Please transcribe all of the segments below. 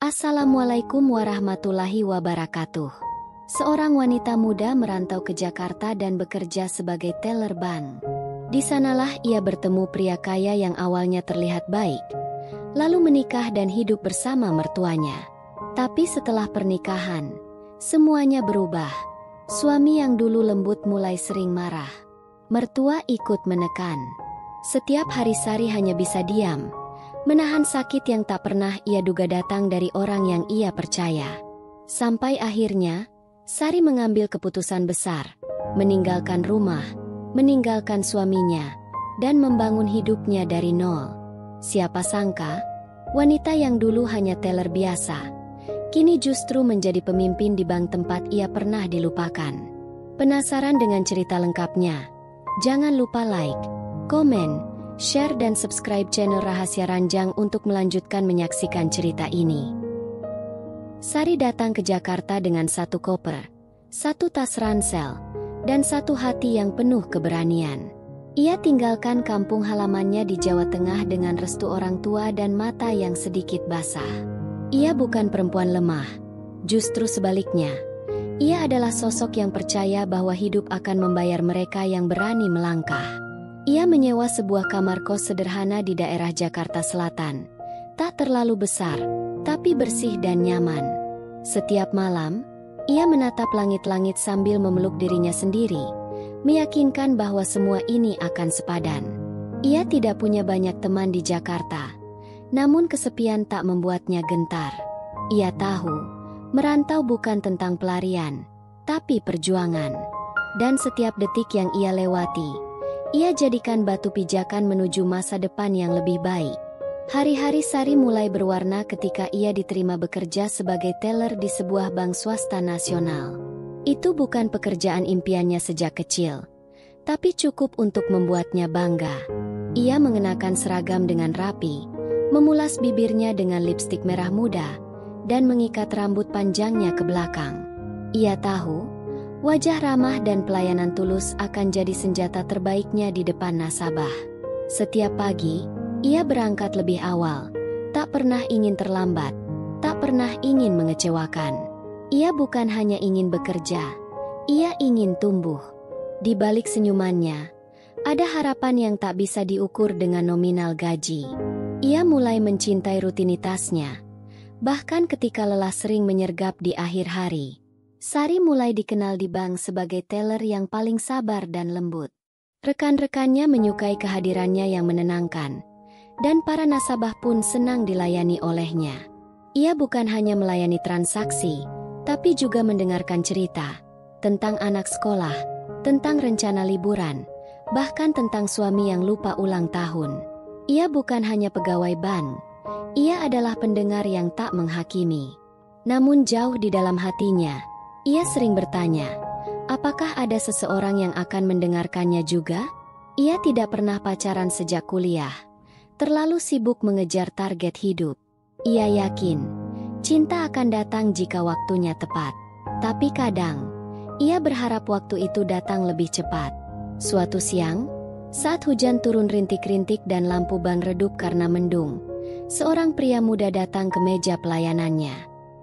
Assalamualaikum warahmatullahi wabarakatuh. Seorang wanita muda merantau ke Jakarta dan bekerja sebagai teller bank. Di sanalah ia bertemu pria kaya yang awalnya terlihat baik, lalu menikah dan hidup bersama mertuanya. Tapi setelah pernikahan, semuanya berubah. Suami yang dulu lembut mulai sering marah. Mertua ikut menekan. Setiap hari Sari hanya bisa diam, menahan sakit yang tak pernah ia duga datang dari orang yang ia percaya. Sampai akhirnya, Sari mengambil keputusan besar, meninggalkan rumah, meninggalkan suaminya, dan membangun hidupnya dari nol. Siapa sangka, wanita yang dulu hanya teller biasa, kini justru menjadi pemimpin di bank tempat ia pernah dilupakan. Penasaran dengan cerita lengkapnya? Jangan lupa like, komen, share dan subscribe channel Rahasia Ranjang untuk melanjutkan menyaksikan cerita ini. Sari datang ke Jakarta dengan satu koper, satu tas ransel, dan satu hati yang penuh keberanian. Ia tinggalkan kampung halamannya di Jawa Tengah dengan restu orang tua dan mata yang sedikit basah. Ia bukan perempuan lemah, justru sebaliknya. Ia adalah sosok yang percaya bahwa hidup akan membayar mereka yang berani melangkah. Ia menyewa sebuah kamar kos sederhana di daerah Jakarta Selatan. Tak terlalu besar, tapi bersih dan nyaman. Setiap malam, ia menatap langit-langit sambil memeluk dirinya sendiri, meyakinkan bahwa semua ini akan sepadan. Ia tidak punya banyak teman di Jakarta, namun kesepian tak membuatnya gentar. Ia tahu, merantau bukan tentang pelarian, tapi perjuangan. Dan setiap detik yang ia lewati, ia jadikan batu pijakan menuju masa depan yang lebih baik. Hari-hari Sari mulai berwarna ketika ia diterima bekerja sebagai teller di sebuah bank swasta nasional. Itu bukan pekerjaan impiannya sejak kecil, tapi cukup untuk membuatnya bangga. Ia mengenakan seragam dengan rapi, memulas bibirnya dengan lipstik merah muda, dan mengikat rambut panjangnya ke belakang. Ia tahu, wajah ramah dan pelayanan tulus akan jadi senjata terbaiknya di depan nasabah. Setiap pagi, ia berangkat lebih awal, tak pernah ingin terlambat, tak pernah ingin mengecewakan. Ia bukan hanya ingin bekerja, ia ingin tumbuh. Di balik senyumannya, ada harapan yang tak bisa diukur dengan nominal gaji. Ia mulai mencintai rutinitasnya. Bahkan ketika lelah sering menyergap di akhir hari, Sari mulai dikenal di bank sebagai teller yang paling sabar dan lembut. Rekan-rekannya menyukai kehadirannya yang menenangkan, dan para nasabah pun senang dilayani olehnya. Ia bukan hanya melayani transaksi, tapi juga mendengarkan cerita tentang anak sekolah, tentang rencana liburan, bahkan tentang suami yang lupa ulang tahun. Ia bukan hanya pegawai bank, ia adalah pendengar yang tak menghakimi. Namun jauh di dalam hatinya, ia sering bertanya, apakah ada seseorang yang akan mendengarkannya juga? Ia tidak pernah pacaran sejak kuliah, terlalu sibuk mengejar target hidup. Ia yakin, cinta akan datang jika waktunya tepat. Tapi kadang, ia berharap waktu itu datang lebih cepat. Suatu siang, saat hujan turun rintik-rintik dan lampu bank redup karena mendung, seorang pria muda datang ke meja pelayanannya.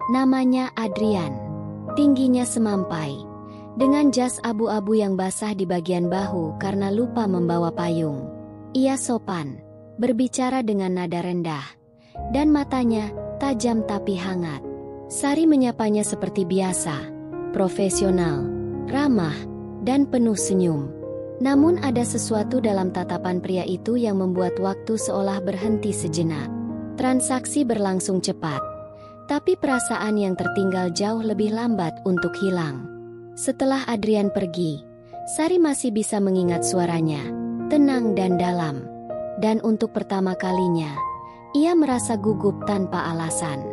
Namanya Adrian. Tingginya semampai, dengan jas abu-abu yang basah di bagian bahu karena lupa membawa payung. Ia sopan, berbicara dengan nada rendah, dan matanya tajam tapi hangat. Sari menyapanya seperti biasa, profesional, ramah, dan penuh senyum. Namun ada sesuatu dalam tatapan pria itu yang membuat waktu seolah berhenti sejenak. Transaksi berlangsung cepat, tapi perasaan yang tertinggal jauh lebih lambat untuk hilang. Setelah Adrian pergi, Sari masih bisa mengingat suaranya, tenang dan dalam. Dan untuk pertama kalinya, ia merasa gugup tanpa alasan.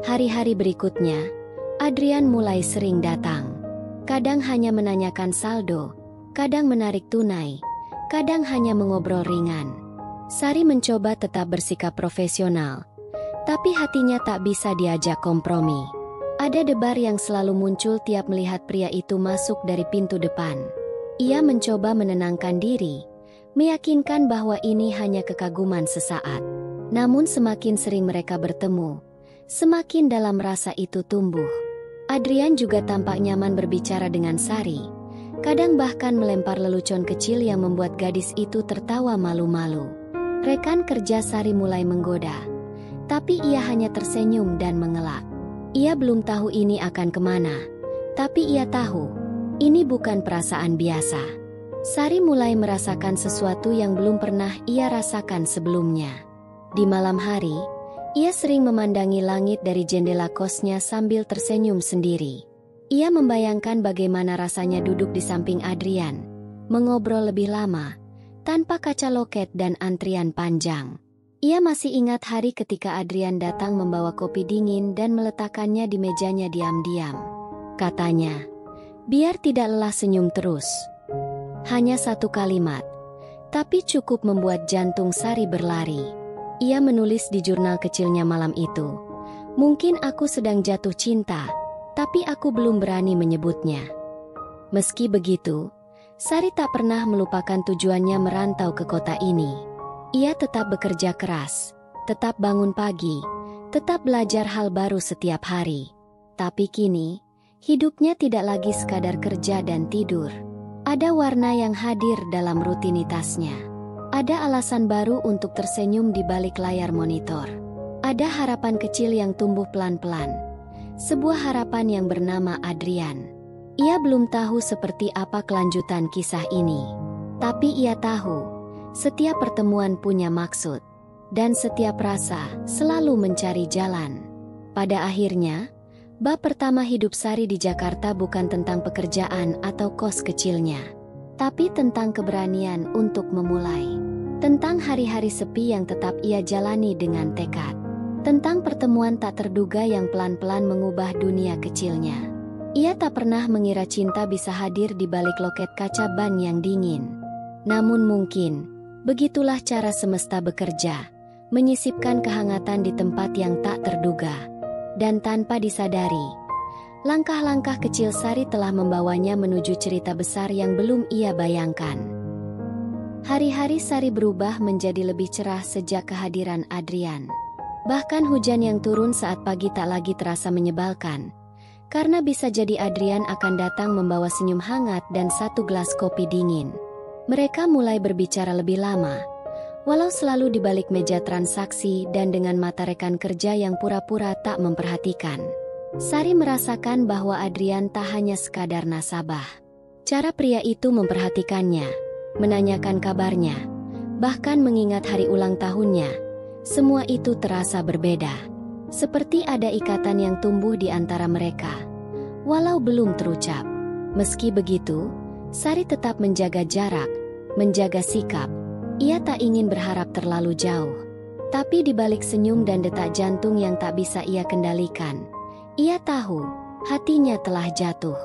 Hari-hari berikutnya, Adrian mulai sering datang. Kadang hanya menanyakan saldo, kadang menarik tunai, kadang hanya mengobrol ringan. Sari mencoba tetap bersikap profesional, tapi hatinya tak bisa diajak kompromi. Ada debar yang selalu muncul tiap melihat pria itu masuk dari pintu depan. Ia mencoba menenangkan diri, meyakinkan bahwa ini hanya kekaguman sesaat. Namun semakin sering mereka bertemu, Semakin dalam rasa itu tumbuh. Adrian juga tampak nyaman berbicara dengan Sari. Kadang bahkan melempar lelucon kecil yang membuat gadis itu tertawa malu-malu. Rekan kerja Sari mulai menggoda. Tapi ia hanya tersenyum dan mengelak. Ia belum tahu ini akan kemana. Tapi ia tahu, ini bukan perasaan biasa. Sari mulai merasakan sesuatu yang belum pernah ia rasakan sebelumnya. Di malam hari, ia sering memandangi langit dari jendela kosnya sambil tersenyum sendiri. Ia membayangkan bagaimana rasanya duduk di samping Adrian, mengobrol lebih lama, tanpa kaca loket dan antrian panjang. Ia masih ingat hari ketika Adrian datang membawa kopi dingin dan meletakkannya di mejanya diam-diam. Katanya, biar tidak lelah senyum terus. Hanya satu kalimat, tapi cukup membuat jantung Sari berlari. Ia menulis di jurnal kecilnya malam itu, "Mungkin aku sedang jatuh cinta, tapi aku belum berani menyebutnya." Meski begitu, Sari tak pernah melupakan tujuannya merantau ke kota ini. Ia tetap bekerja keras, tetap bangun pagi, tetap belajar hal baru setiap hari. Tapi kini, hidupnya tidak lagi sekadar kerja dan tidur. Ada warna yang hadir dalam rutinitasnya. Ada alasan baru untuk tersenyum di balik layar monitor. Ada harapan kecil yang tumbuh pelan-pelan. Sebuah harapan yang bernama Adrian. Ia belum tahu seperti apa kelanjutan kisah ini. Tapi ia tahu, setiap pertemuan punya maksud. Dan setiap rasa selalu mencari jalan. Pada akhirnya, bab pertama hidup Sari di Jakarta bukan tentang pekerjaan atau kos kecilnya. Tapi tentang keberanian untuk memulai. Tentang hari-hari sepi yang tetap ia jalani dengan tekad. Tentang pertemuan tak terduga yang pelan-pelan mengubah dunia kecilnya. Ia tak pernah mengira cinta bisa hadir di balik loket kaca ban yang dingin. Namun mungkin, begitulah cara semesta bekerja, menyisipkan kehangatan di tempat yang tak terduga. Dan tanpa disadari, langkah-langkah kecil Sari telah membawanya menuju cerita besar yang belum ia bayangkan. Hari-hari Sari berubah menjadi lebih cerah sejak kehadiran Adrian. Bahkan hujan yang turun saat pagi tak lagi terasa menyebalkan. Karena bisa jadi Adrian akan datang membawa senyum hangat dan satu gelas kopi dingin. Mereka mulai berbicara lebih lama. Walau selalu di balik meja transaksi dan dengan mata rekan kerja yang pura-pura tak memperhatikan. Sari merasakan bahwa Adrian tak hanya sekadar nasabah. Cara pria itu memperhatikannya, menanyakan kabarnya, bahkan mengingat hari ulang tahunnya. Semua itu terasa berbeda. Seperti ada ikatan yang tumbuh di antara mereka, walau belum terucap. Meski begitu, Sari tetap menjaga jarak, menjaga sikap. Ia tak ingin berharap terlalu jauh. Tapi di balik senyum dan detak jantung yang tak bisa ia kendalikan, ia tahu, hatinya telah jatuh.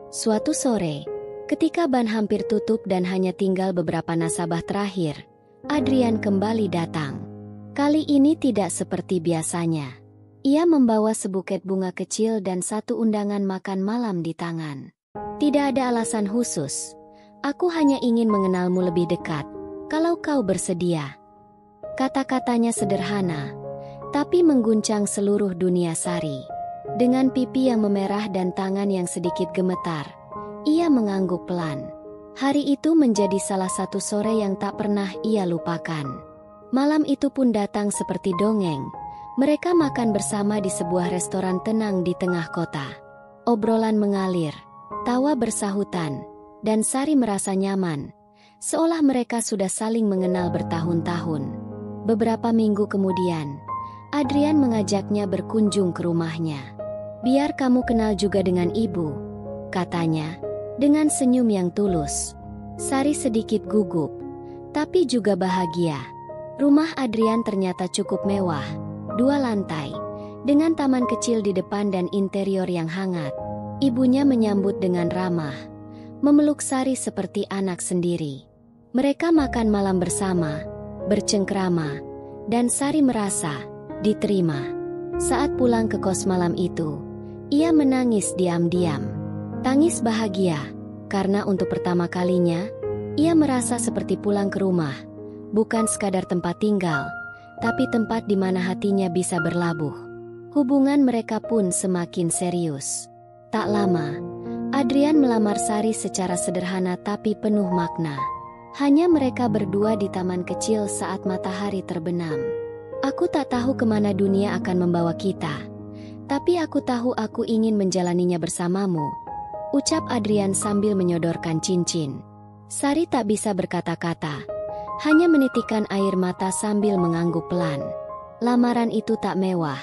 Suatu sore, ketika ban hampir tutup dan hanya tinggal beberapa nasabah terakhir, Adrian kembali datang. Kali ini tidak seperti biasanya. Ia membawa sebuket bunga kecil dan satu undangan makan malam di tangan. Tidak ada alasan khusus. Aku hanya ingin mengenalmu lebih dekat, kalau kau bersedia. Kata-katanya sederhana, tapi mengguncang seluruh dunia Sari. Dengan pipi yang memerah dan tangan yang sedikit gemetar, ia mengangguk pelan. Hari itu menjadi salah satu sore yang tak pernah ia lupakan. Malam itu pun datang seperti dongeng. Mereka makan bersama di sebuah restoran tenang di tengah kota. Obrolan mengalir, tawa bersahutan, dan Sari merasa nyaman, seolah mereka sudah saling mengenal bertahun-tahun. Beberapa minggu kemudian, Adrian mengajaknya berkunjung ke rumahnya. "Biar kamu kenal juga dengan ibu," katanya, dengan senyum yang tulus. Sari sedikit gugup, tapi juga bahagia. Rumah Adrian ternyata cukup mewah, 2 lantai, dengan taman kecil di depan dan interior yang hangat. Ibunya menyambut dengan ramah, memeluk Sari seperti anak sendiri. Mereka makan malam bersama, bercengkrama, dan Sari merasa diterima. Saat pulang ke kos malam itu, ia menangis diam-diam. Tangis bahagia, karena untuk pertama kalinya, ia merasa seperti pulang ke rumah, bukan sekadar tempat tinggal, tapi tempat di mana hatinya bisa berlabuh. Hubungan mereka pun semakin serius. Tak lama, Adrian melamar Sari secara sederhana tapi penuh makna. Hanya mereka berdua di taman kecil saat matahari terbenam. Aku tak tahu kemana dunia akan membawa kita. Tapi aku tahu aku ingin menjalaninya bersamamu, ucap Adrian sambil menyodorkan cincin. Sari tak bisa berkata-kata, hanya menitikkan air mata sambil mengangguk pelan. Lamaran itu tak mewah,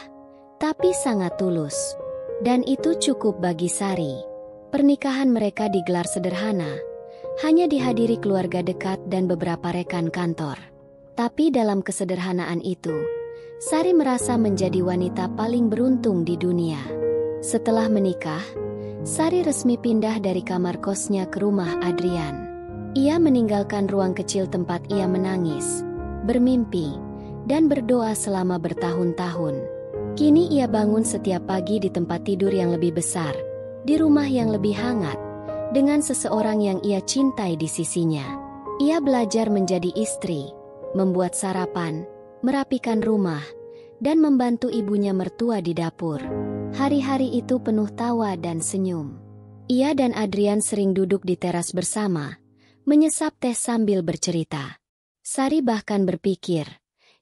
tapi sangat tulus. Dan itu cukup bagi Sari. Pernikahan mereka digelar sederhana, hanya dihadiri keluarga dekat dan beberapa rekan kantor. Tapi dalam kesederhanaan itu, Sari merasa menjadi wanita paling beruntung di dunia. Setelah menikah, Sari resmi pindah dari kamar kosnya ke rumah Adrian. Ia meninggalkan ruang kecil tempat ia menangis, bermimpi, dan berdoa selama bertahun-tahun. Kini ia bangun setiap pagi di tempat tidur yang lebih besar, di rumah yang lebih hangat, dengan seseorang yang ia cintai di sisinya. Ia belajar menjadi istri, membuat sarapan, merapikan rumah, dan membantu ibunya mertua di dapur. Hari-hari itu penuh tawa dan senyum. Ia dan Adrian sering duduk di teras bersama, menyesap teh sambil bercerita. Sari bahkan berpikir,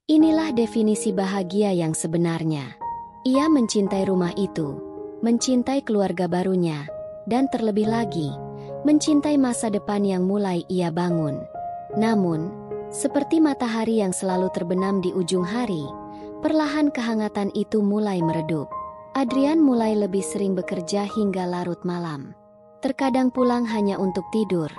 inilah definisi bahagia yang sebenarnya. Ia mencintai rumah itu, mencintai keluarga barunya, dan terlebih lagi, mencintai masa depan yang mulai ia bangun. Namun, seperti matahari yang selalu terbenam di ujung hari, perlahan kehangatan itu mulai meredup. Adrian mulai lebih sering bekerja hingga larut malam. Terkadang pulang hanya untuk tidur,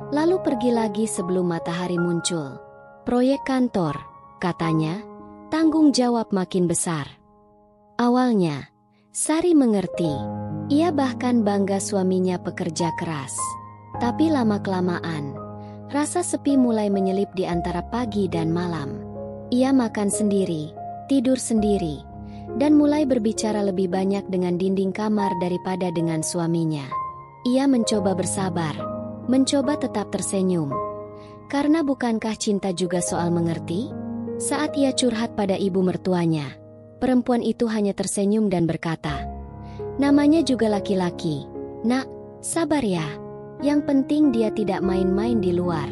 lalu pergi lagi sebelum matahari muncul. Proyek kantor, katanya, tanggung jawab makin besar. Awalnya, Sari mengerti. Ia bahkan bangga suaminya pekerja keras. Tapi lama-kelamaan, rasa sepi mulai menyelip di antara pagi dan malam. Ia makan sendiri, tidur sendiri, dan mulai berbicara lebih banyak dengan dinding kamar daripada dengan suaminya. Ia mencoba bersabar, mencoba tetap tersenyum. Karena bukankah cinta juga soal mengerti? Saat ia curhat pada ibu mertuanya, perempuan itu hanya tersenyum dan berkata, "Namanya juga laki-laki. Nak, sabar ya. Yang penting dia tidak main-main di luar."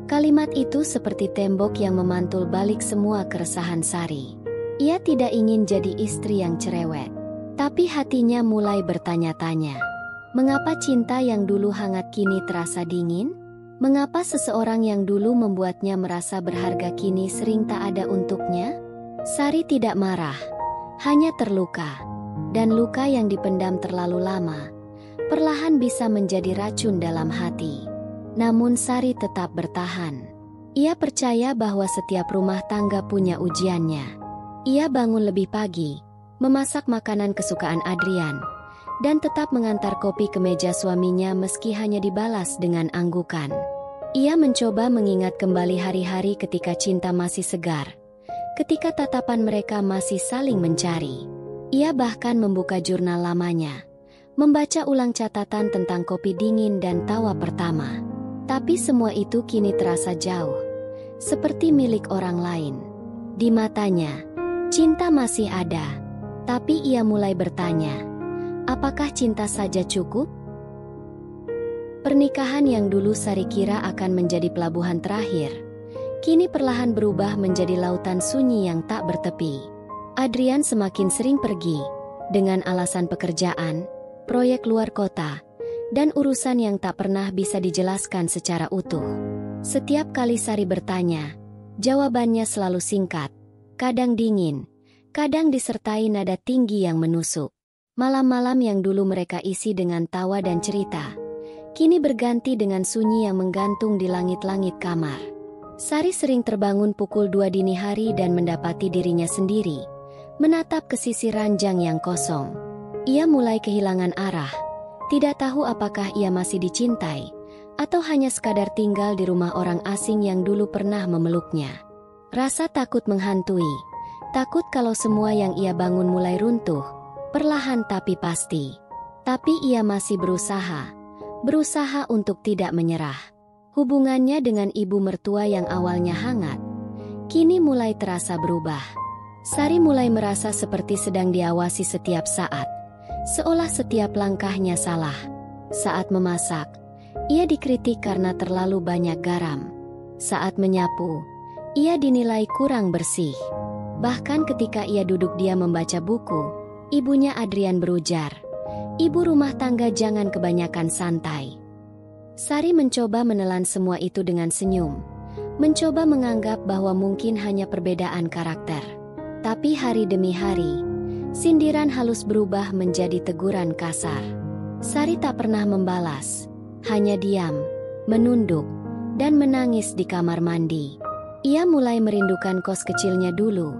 Kalimat itu seperti tembok yang memantul balik semua keresahan Sari. Ia tidak ingin jadi istri yang cerewet. Tapi hatinya mulai bertanya-tanya. Mengapa cinta yang dulu hangat kini terasa dingin? Mengapa seseorang yang dulu membuatnya merasa berharga kini sering tak ada untuknya? Sari tidak marah, hanya terluka. Dan luka yang dipendam terlalu lama, perlahan bisa menjadi racun dalam hati. Namun Sari tetap bertahan. Ia percaya bahwa setiap rumah tangga punya ujiannya. Ia bangun lebih pagi, memasak makanan kesukaan Adrian, dan tetap mengantar kopi ke meja suaminya meski hanya dibalas dengan anggukan. Ia mencoba mengingat kembali hari-hari ketika cinta masih segar, ketika tatapan mereka masih saling mencari. Ia bahkan membuka jurnal lamanya, membaca ulang catatan tentang kopi dingin dan tawa pertama. Tapi semua itu kini terasa jauh, seperti milik orang lain. Di matanya, cinta masih ada, tapi ia mulai bertanya, apakah cinta saja cukup? Pernikahan yang dulu Sari kira akan menjadi pelabuhan terakhir, kini perlahan berubah menjadi lautan sunyi yang tak bertepi. Adrian semakin sering pergi, dengan alasan pekerjaan, proyek luar kota, dan urusan yang tak pernah bisa dijelaskan secara utuh. Setiap kali Sari bertanya, jawabannya selalu singkat, kadang dingin, kadang disertai nada tinggi yang menusuk. Malam-malam yang dulu mereka isi dengan tawa dan cerita, kini berganti dengan sunyi yang menggantung di langit-langit kamar. Sari sering terbangun pukul 2 dini hari dan mendapati dirinya sendiri, menatap ke sisi ranjang yang kosong. Ia mulai kehilangan arah, tidak tahu apakah ia masih dicintai, atau hanya sekadar tinggal di rumah orang asing yang dulu pernah memeluknya. Rasa takut menghantui, takut kalau semua yang ia bangun mulai runtuh, perlahan tapi pasti. Tapi ia masih berusaha untuk tidak menyerah. Hubungannya dengan ibu mertua yang awalnya hangat, kini mulai terasa berubah. Sari mulai merasa seperti sedang diawasi setiap saat, seolah setiap langkahnya salah. Saat memasak, ia dikritik karena terlalu banyak garam. Saat menyapu, ia dinilai kurang bersih. Bahkan ketika ia duduk diam membaca buku, ibunya Adrian berujar, "Ibu rumah tangga jangan kebanyakan santai." Sari mencoba menelan semua itu dengan senyum, mencoba menganggap bahwa mungkin hanya perbedaan karakter. Tapi hari demi hari, sindiran halus berubah menjadi teguran kasar. Sari tak pernah membalas, hanya diam, menunduk, dan menangis di kamar mandi. Ia mulai merindukan kos kecilnya dulu,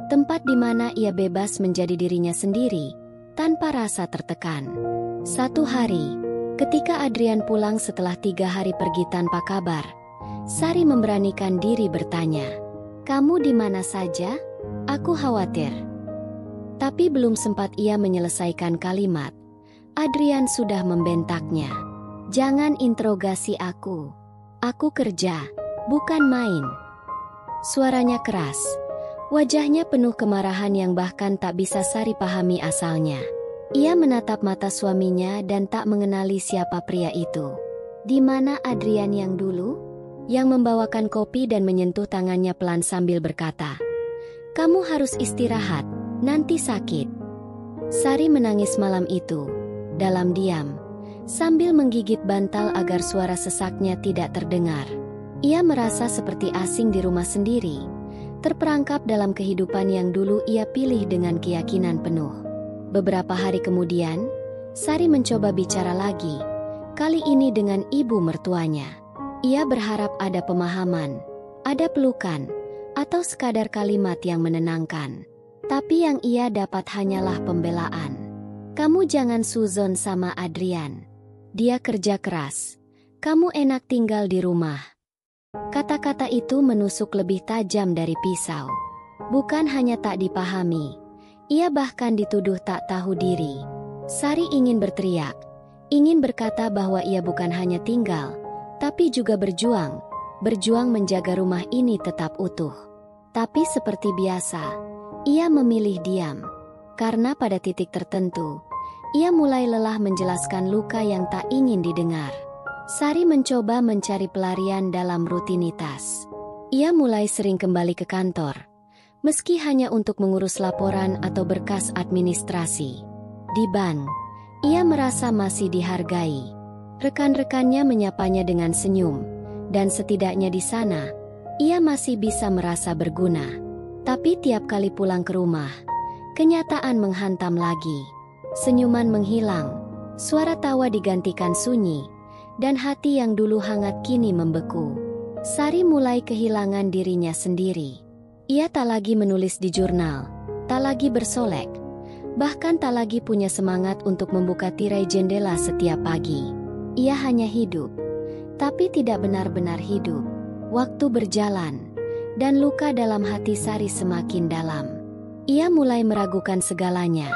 tempat di mana ia bebas menjadi dirinya sendiri, tanpa rasa tertekan. Satu hari, ketika Adrian pulang setelah 3 hari pergi tanpa kabar, Sari memberanikan diri bertanya, "Kamu di mana saja? Aku khawatir." Tapi belum sempat ia menyelesaikan kalimat, Adrian sudah membentaknya. "Jangan interogasi aku. Aku kerja, bukan main." Suaranya keras, wajahnya penuh kemarahan yang bahkan tak bisa Sari pahami asalnya. Ia menatap mata suaminya dan tak mengenali siapa pria itu. Di mana Adrian yang dulu? Yang membawakan kopi dan menyentuh tangannya pelan sambil berkata, "Kamu harus istirahat, nanti sakit." Sari menangis malam itu, dalam diam, sambil menggigit bantal agar suara sesaknya tidak terdengar. Ia merasa seperti asing di rumah sendiri, terperangkap dalam kehidupan yang dulu ia pilih dengan keyakinan penuh. Beberapa hari kemudian, Sari mencoba bicara lagi, kali ini dengan ibu mertuanya. Ia berharap ada pemahaman, ada pelukan, atau sekadar kalimat yang menenangkan. Tapi yang ia dapat hanyalah pembelaan. "Kamu jangan suzon sama Adrian. Dia kerja keras. Kamu enak tinggal di rumah." Kata-kata itu menusuk lebih tajam dari pisau. Bukan hanya tak dipahami, ia bahkan dituduh tak tahu diri. Sari ingin berteriak, ingin berkata bahwa ia bukan hanya tinggal, tapi juga berjuang menjaga rumah ini tetap utuh. Tapi seperti biasa, ia memilih diam. Karena pada titik tertentu, ia mulai lelah menjelaskan luka yang tak ingin didengar. Sari mencoba mencari pelarian dalam rutinitas. Ia mulai sering kembali ke kantor, meski hanya untuk mengurus laporan atau berkas administrasi. Di bank, ia merasa masih dihargai. Rekan-rekannya menyapanya dengan senyum, dan setidaknya di sana, ia masih bisa merasa berguna. Tapi tiap kali pulang ke rumah, kenyataan menghantam lagi. Senyuman menghilang, suara tawa digantikan sunyi, dan hati yang dulu hangat kini membeku. Sari mulai kehilangan dirinya sendiri. Ia tak lagi menulis di jurnal, tak lagi bersolek, bahkan tak lagi punya semangat untuk membuka tirai jendela setiap pagi. Ia hanya hidup, tapi tidak benar-benar hidup. Waktu berjalan, dan luka dalam hati Sari semakin dalam. Ia mulai meragukan segalanya.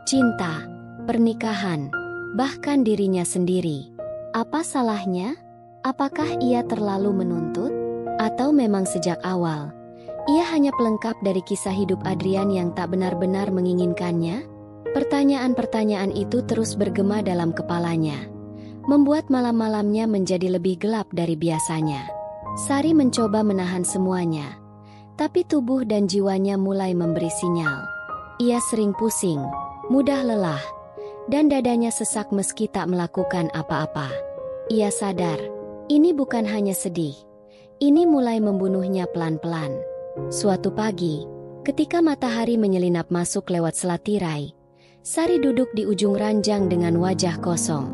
Cinta, pernikahan, bahkan dirinya sendiri. Apa salahnya? Apakah ia terlalu menuntut? Atau memang sejak awal, ia hanya pelengkap dari kisah hidup Adrian yang tak benar-benar menginginkannya? Pertanyaan-pertanyaan itu terus bergema dalam kepalanya, membuat malam-malamnya menjadi lebih gelap dari biasanya. Sari mencoba menahan semuanya, tapi tubuh dan jiwanya mulai memberi sinyal. Ia sering pusing, mudah lelah, dan dadanya sesak meski tak melakukan apa-apa. Ia sadar, ini bukan hanya sedih, ini mulai membunuhnya pelan-pelan. Suatu pagi, ketika matahari menyelinap masuk lewat selat tirai, Sari duduk di ujung ranjang dengan wajah kosong.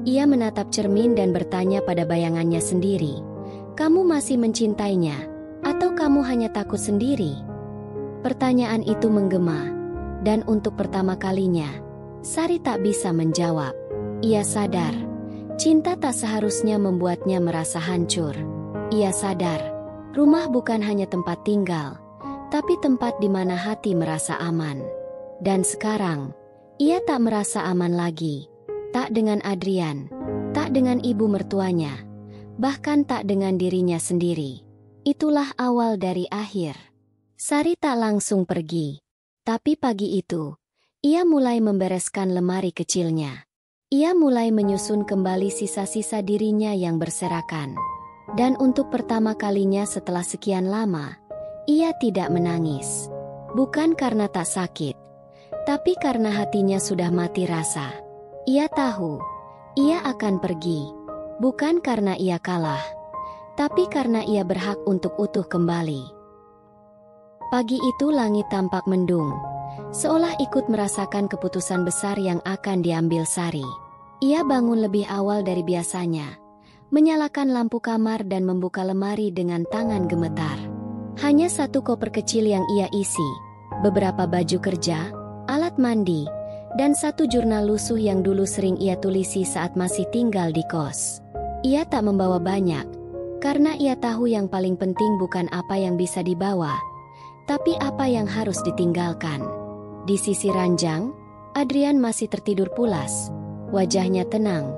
Ia menatap cermin dan bertanya pada bayangannya sendiri, "Kamu masih mencintainya, atau kamu hanya takut sendiri?" Pertanyaan itu menggema, dan untuk pertama kalinya, Sari tak bisa menjawab. Ia sadar, cinta tak seharusnya membuatnya merasa hancur. Ia sadar, rumah bukan hanya tempat tinggal, tapi tempat di mana hati merasa aman. Dan sekarang, ia tak merasa aman lagi. Tak dengan Adrian, tak dengan ibu mertuanya, bahkan tak dengan dirinya sendiri. Itulah awal dari akhir. Sari tak langsung pergi. Tapi pagi itu, ia mulai membereskan lemari kecilnya. Ia mulai menyusun kembali sisa-sisa dirinya yang berserakan. Dan untuk pertama kalinya setelah sekian lama, ia tidak menangis. Bukan karena tak sakit, tapi karena hatinya sudah mati rasa. Ia tahu, ia akan pergi. Bukan karena ia kalah, tapi karena ia berhak untuk utuh kembali. Pagi itu langit tampak mendung, seolah ikut merasakan keputusan besar yang akan diambil Sari. Ia bangun lebih awal dari biasanya, menyalakan lampu kamar dan membuka lemari dengan tangan gemetar. Hanya satu koper kecil yang ia isi, beberapa baju kerja, alat mandi, dan satu jurnal lusuh yang dulu sering ia tulisi saat masih tinggal di kos. Ia tak membawa banyak, karena ia tahu yang paling penting bukan apa yang bisa dibawa, tapi apa yang harus ditinggalkan. Di sisi ranjang, Adrian masih tertidur pulas. Wajahnya tenang,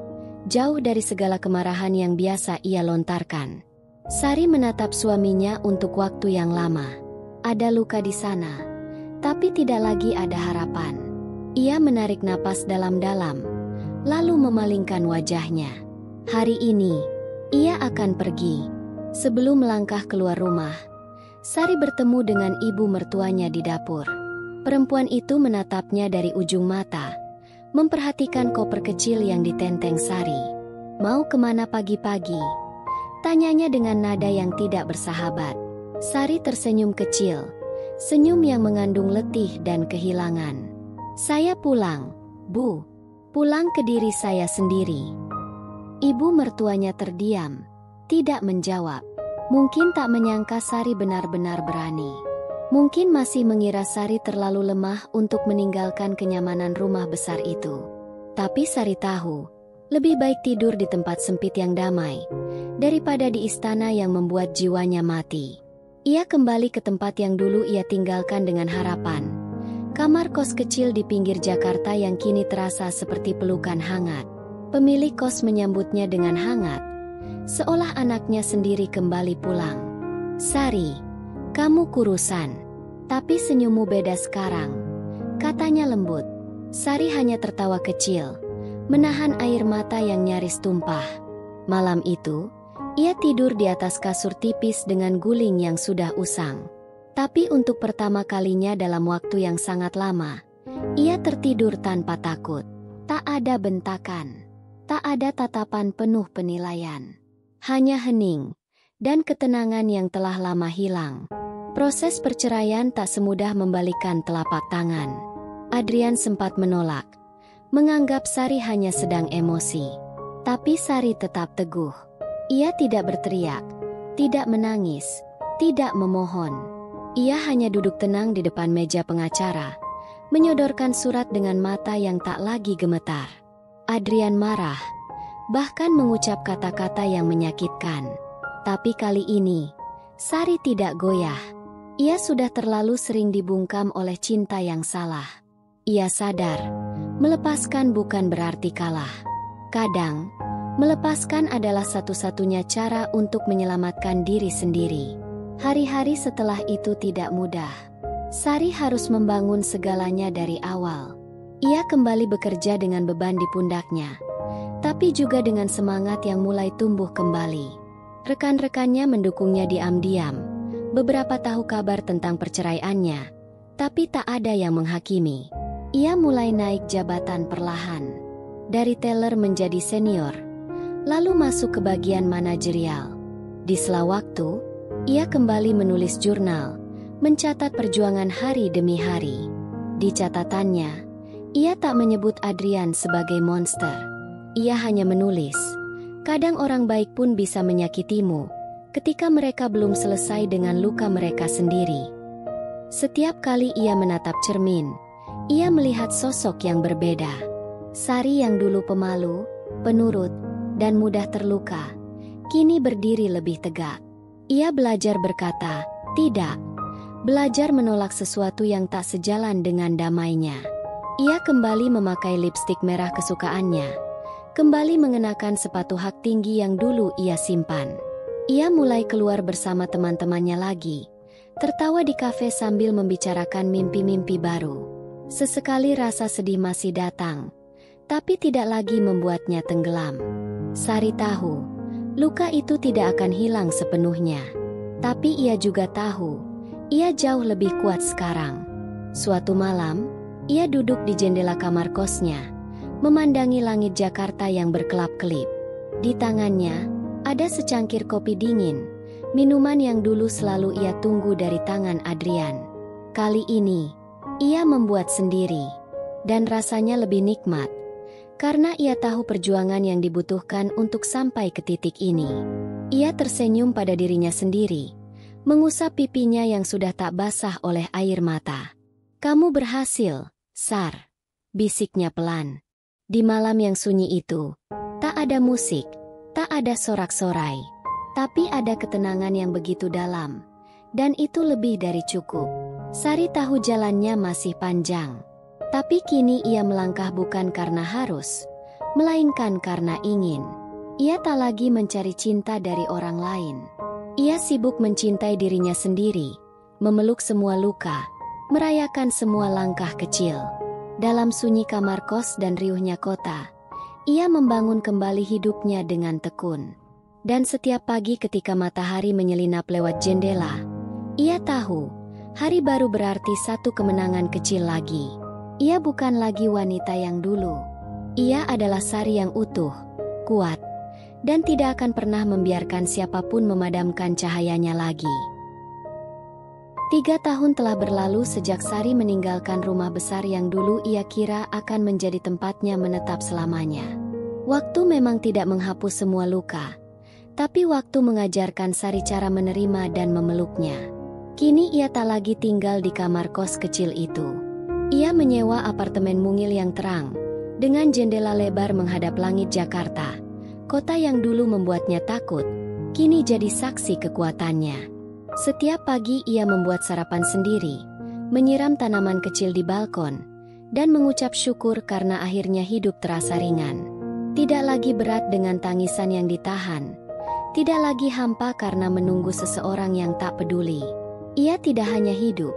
jauh dari segala kemarahan yang biasa ia lontarkan. Sari menatap suaminya untuk waktu yang lama. Ada luka di sana, tapi tidak lagi ada harapan. Ia menarik napas dalam-dalam, lalu memalingkan wajahnya. Hari ini, ia akan pergi. Sebelum melangkah keluar rumah, Sari bertemu dengan ibu mertuanya di dapur. Perempuan itu menatapnya dari ujung mata, memperhatikan koper kecil yang ditenteng Sari. "Mau kemana pagi-pagi?" tanyanya dengan nada yang tidak bersahabat. Sari tersenyum kecil, senyum yang mengandung letih dan kehilangan. "Saya pulang, Bu. Pulang ke diri saya sendiri." Ibu mertuanya terdiam, tidak menjawab. Mungkin tak menyangka Sari benar-benar berani. Mungkin masih mengira Sari terlalu lemah untuk meninggalkan kenyamanan rumah besar itu. Tapi Sari tahu, lebih baik tidur di tempat sempit yang damai, daripada di istana yang membuat jiwanya mati. Ia kembali ke tempat yang dulu ia tinggalkan dengan harapan. Kamar kos kecil di pinggir Jakarta yang kini terasa seperti pelukan hangat. Pemilik kos menyambutnya dengan hangat, seolah anaknya sendiri kembali pulang. "Sari, kamu kurusan, tapi senyummu beda sekarang," katanya lembut. Sari hanya tertawa kecil, menahan air mata yang nyaris tumpah. Malam itu, ia tidur di atas kasur tipis dengan guling yang sudah usang. Tapi untuk pertama kalinya dalam waktu yang sangat lama, ia tertidur tanpa takut. Tak ada bentakan, tak ada tatapan penuh penilaian. Hanya hening, dan ketenangan yang telah lama hilang. Proses perceraian tak semudah membalikkan telapak tangan. Adrian sempat menolak, menganggap Sari hanya sedang emosi. Tapi Sari tetap teguh. Ia tidak berteriak, tidak menangis, tidak memohon. Ia hanya duduk tenang di depan meja pengacara, menyodorkan surat dengan mata yang tak lagi gemetar. Adrian marah, bahkan mengucap kata-kata yang menyakitkan. Tapi kali ini, Sari tidak goyah. Ia sudah terlalu sering dibungkam oleh cinta yang salah. Ia sadar, melepaskan bukan berarti kalah. Kadang, melepaskan adalah satu-satunya cara untuk menyelamatkan diri sendiri. Hari-hari setelah itu tidak mudah. Sari harus membangun segalanya dari awal. Ia kembali bekerja dengan beban di pundaknya, tapi juga dengan semangat yang mulai tumbuh kembali. Rekan-rekannya mendukungnya diam-diam. Beberapa tahu kabar tentang perceraiannya, tapi tak ada yang menghakimi. Ia mulai naik jabatan perlahan. Dari teller menjadi senior, lalu masuk ke bagian manajerial. Di sela waktu, ia kembali menulis jurnal, mencatat perjuangan hari demi hari. Di catatannya, ia tak menyebut Adrian sebagai monster. Ia hanya menulis, "Kadang orang baik pun bisa menyakitimu, ketika mereka belum selesai dengan luka mereka sendiri." Setiap kali ia menatap cermin, ia melihat sosok yang berbeda. Sari yang dulu pemalu, penurut, dan mudah terluka, kini berdiri lebih tegak. Ia belajar berkata, "Tidak." Belajar menolak sesuatu yang tak sejalan dengan damainya. Ia kembali memakai lipstik merah kesukaannya, kembali mengenakan sepatu hak tinggi yang dulu ia simpan. Ia mulai keluar bersama teman-temannya lagi, tertawa di kafe sambil membicarakan mimpi-mimpi baru. Sesekali rasa sedih masih datang, tapi tidak lagi membuatnya tenggelam. Sari tahu, luka itu tidak akan hilang sepenuhnya. Tapi ia juga tahu, ia jauh lebih kuat sekarang. Suatu malam, ia duduk di jendela kamar kosnya, memandangi langit Jakarta yang berkelap-kelip. Di tangannya, ada secangkir kopi dingin, minuman yang dulu selalu ia tunggu dari tangan Adrian. Kali ini, ia membuat sendiri, dan rasanya lebih nikmat, karena ia tahu perjuangan yang dibutuhkan untuk sampai ke titik ini. Ia tersenyum pada dirinya sendiri, mengusap pipinya yang sudah tak basah oleh air mata. "Kamu berhasil, Sar," bisiknya pelan. Di malam yang sunyi itu, tak ada musik, tak ada sorak-sorai, tapi ada ketenangan yang begitu dalam, dan itu lebih dari cukup. Sari tahu jalannya masih panjang, tapi kini ia melangkah bukan karena harus, melainkan karena ingin. Ia tak lagi mencari cinta dari orang lain. Ia sibuk mencintai dirinya sendiri, memeluk semua luka, merayakan semua langkah kecil. Dalam sunyi kamar kos dan riuhnya kota, ia membangun kembali hidupnya dengan tekun. Dan setiap pagi ketika matahari menyelinap lewat jendela, ia tahu, hari baru berarti satu kemenangan kecil lagi. Ia bukan lagi wanita yang dulu. Ia adalah Sari yang utuh, kuat, dan tidak akan pernah membiarkan siapapun memadamkan cahayanya lagi. 3 tahun telah berlalu sejak Sari meninggalkan rumah besar yang dulu ia kira akan menjadi tempatnya menetap selamanya. Waktu memang tidak menghapus semua luka, tapi waktu mengajarkan Sari cara menerima dan memeluknya. Kini ia tak lagi tinggal di kamar kos kecil itu. Ia menyewa apartemen mungil yang terang, dengan jendela lebar menghadap langit Jakarta. Kota yang dulu membuatnya takut, kini jadi saksi kekuatannya. Setiap pagi ia membuat sarapan sendiri, menyiram tanaman kecil di balkon, dan mengucap syukur karena akhirnya hidup terasa ringan. Tidak lagi berat dengan tangisan yang ditahan, tidak lagi hampa karena menunggu seseorang yang tak peduli. Ia tidak hanya hidup,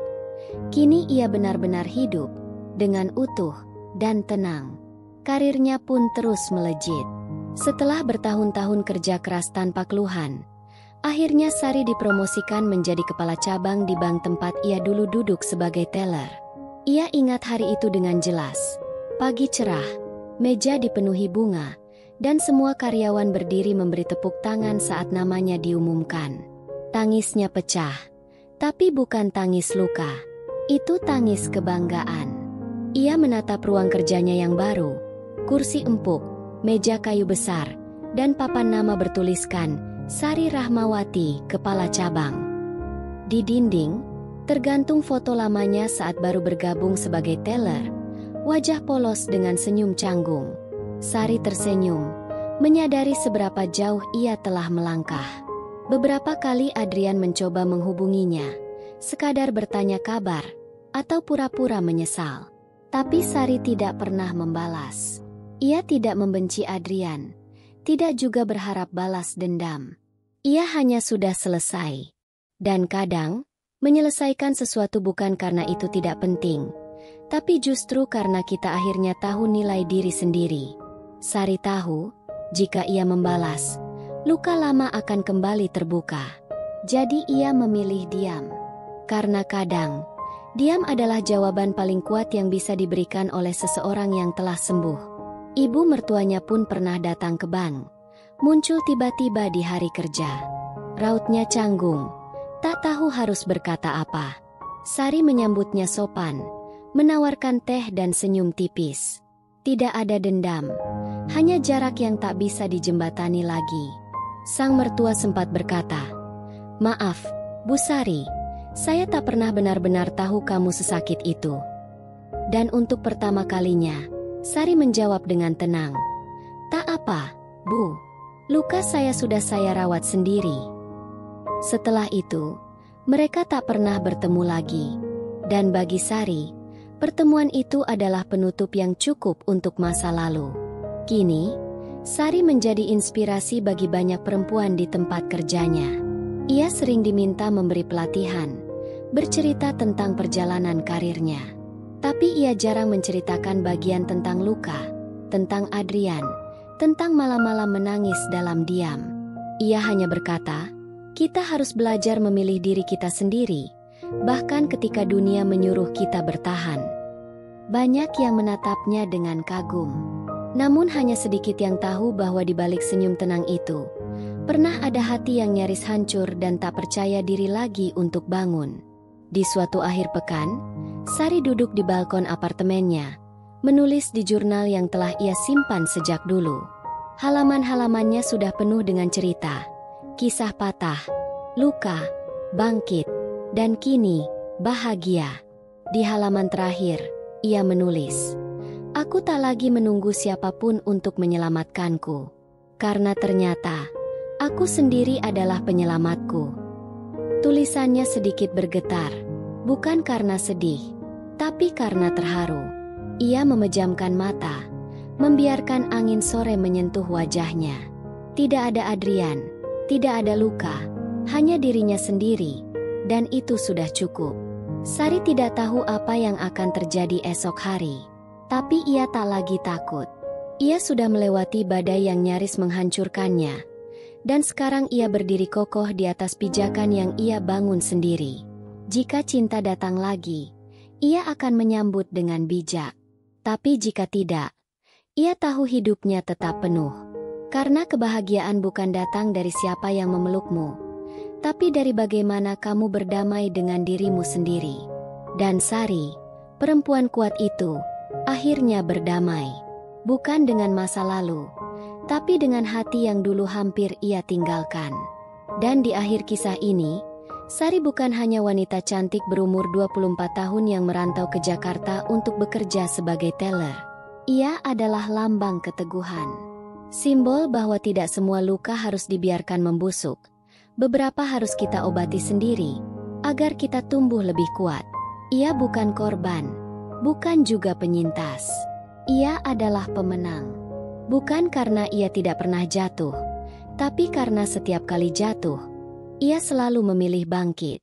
kini ia benar-benar hidup, dengan utuh dan tenang. Karirnya pun terus melejit. Setelah bertahun-tahun kerja keras tanpa keluhan, akhirnya Sari dipromosikan menjadi kepala cabang di bank tempat ia dulu duduk sebagai teller. Ia ingat hari itu dengan jelas. Pagi cerah, meja dipenuhi bunga, dan semua karyawan berdiri memberi tepuk tangan saat namanya diumumkan. Tangisnya pecah. Tapi bukan tangis luka, itu tangis kebanggaan. Ia menatap ruang kerjanya yang baru, kursi empuk, meja kayu besar, dan papan nama bertuliskan, Sari Rahmawati, Kepala Cabang. Di dinding, tergantung foto lamanya saat baru bergabung sebagai teller, wajah polos dengan senyum canggung. Sari tersenyum, menyadari seberapa jauh ia telah melangkah. Beberapa kali Adrian mencoba menghubunginya, sekadar bertanya kabar, atau pura-pura menyesal. Tapi Sari tidak pernah membalas. Ia tidak membenci Adrian, tidak juga berharap balas dendam. Ia hanya sudah selesai. Dan kadang, menyelesaikan sesuatu bukan karena itu tidak penting, tapi justru karena kita akhirnya tahu nilai diri sendiri. Sari tahu, jika ia membalas, luka lama akan kembali terbuka. Jadi ia memilih diam. Karena kadang, diam adalah jawaban paling kuat yang bisa diberikan oleh seseorang yang telah sembuh. Ibu mertuanya pun pernah datang ke bank. Muncul tiba-tiba di hari kerja. Rautnya canggung, tak tahu harus berkata apa. Sari menyambutnya sopan, menawarkan teh dan senyum tipis. Tidak ada dendam, hanya jarak yang tak bisa dijembatani lagi. Sang mertua sempat berkata, "Maaf, Bu Sari, saya tak pernah benar-benar tahu kamu sesakit itu." Dan untuk pertama kalinya, Sari menjawab dengan tenang, "Tak apa, Bu. Luka saya sudah saya rawat sendiri." Setelah itu, mereka tak pernah bertemu lagi. Dan bagi Sari, pertemuan itu adalah penutup yang cukup untuk masa lalu. Kini, Sari menjadi inspirasi bagi banyak perempuan di tempat kerjanya. Ia sering diminta memberi pelatihan, bercerita tentang perjalanan karirnya. Tapi ia jarang menceritakan bagian tentang luka, tentang Adrian, tentang malam-malam menangis dalam diam. Ia hanya berkata, kita harus belajar memilih diri kita sendiri, bahkan ketika dunia menyuruh kita bertahan. Banyak yang menatapnya dengan kagum. Namun hanya sedikit yang tahu bahwa di balik senyum tenang itu, pernah ada hati yang nyaris hancur dan tak percaya diri lagi untuk bangun. Di suatu akhir pekan, Sari duduk di balkon apartemennya, menulis di jurnal yang telah ia simpan sejak dulu. Halaman-halamannya sudah penuh dengan cerita, kisah patah, luka, bangkit, dan kini, bahagia. Di halaman terakhir, ia menulis, aku tak lagi menunggu siapapun untuk menyelamatkanku. Karena ternyata, aku sendiri adalah penyelamatku. Tulisannya sedikit bergetar, bukan karena sedih, tapi karena terharu. Ia memejamkan mata, membiarkan angin sore menyentuh wajahnya. Tidak ada Adrian, tidak ada luka, hanya dirinya sendiri, dan itu sudah cukup. Sari tidak tahu apa yang akan terjadi esok hari, tapi ia tak lagi takut. Ia sudah melewati badai yang nyaris menghancurkannya, dan sekarang ia berdiri kokoh di atas pijakan yang ia bangun sendiri. Jika cinta datang lagi, ia akan menyambut dengan bijak. Tapi jika tidak, ia tahu hidupnya tetap penuh. Karena kebahagiaan bukan datang dari siapa yang memelukmu, tapi dari bagaimana kamu berdamai dengan dirimu sendiri. Dan Sari, perempuan kuat itu, akhirnya berdamai. Bukan dengan masa lalu, tapi dengan hati yang dulu hampir ia tinggalkan. Dan di akhir kisah ini, Sari bukan hanya wanita cantik berumur 24 tahun yang merantau ke Jakarta untuk bekerja sebagai teller. Ia adalah lambang keteguhan. Simbol bahwa tidak semua luka harus dibiarkan membusuk. Beberapa harus kita obati sendiri, agar kita tumbuh lebih kuat. Ia bukan korban, bukan juga penyintas. Ia adalah pemenang. Bukan karena ia tidak pernah jatuh, tapi karena setiap kali jatuh, ia selalu memilih bangkit.